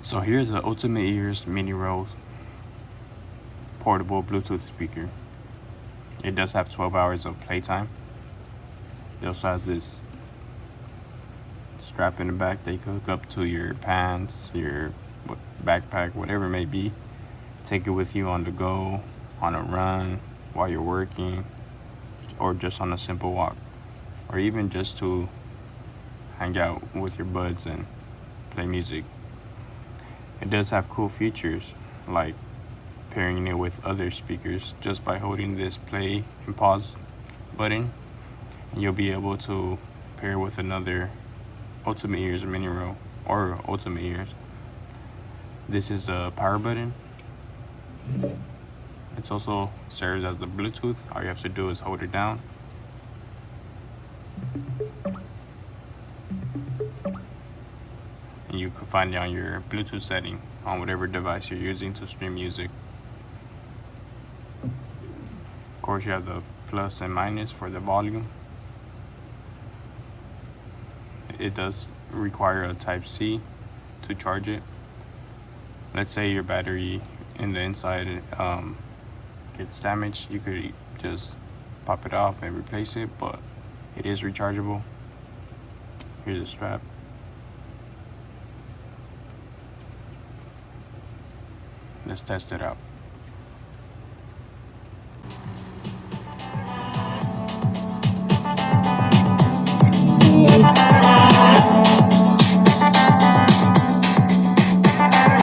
So here's the Ultimate Ears MINIROLL portable Bluetooth speaker. It does have 12 hours of playtime. It also has this strap in the back that you can hook up to your pants, your backpack, whatever it may be. Take it with you on the go, on a run, while you're working, or just on a simple walk, or even just to hang out with your buds and play music. It does have cool features like pairing it with other speakers just by holding this play and pause button, and you'll be able to pair with another Ultimate Ears MINIROLL or Ultimate Ears. This is a power button. It also serves as the Bluetooth. All you have to do is hold it down. And you can find it on your Bluetooth setting on whatever device you're using to stream music. Of course, you have the plus and minus for the volume. It does require a Type-C to charge it. Let's say your battery in the inside gets damaged, you could just pop it off and replace it, but it is rechargeable. Here's the strap. Let's test it out.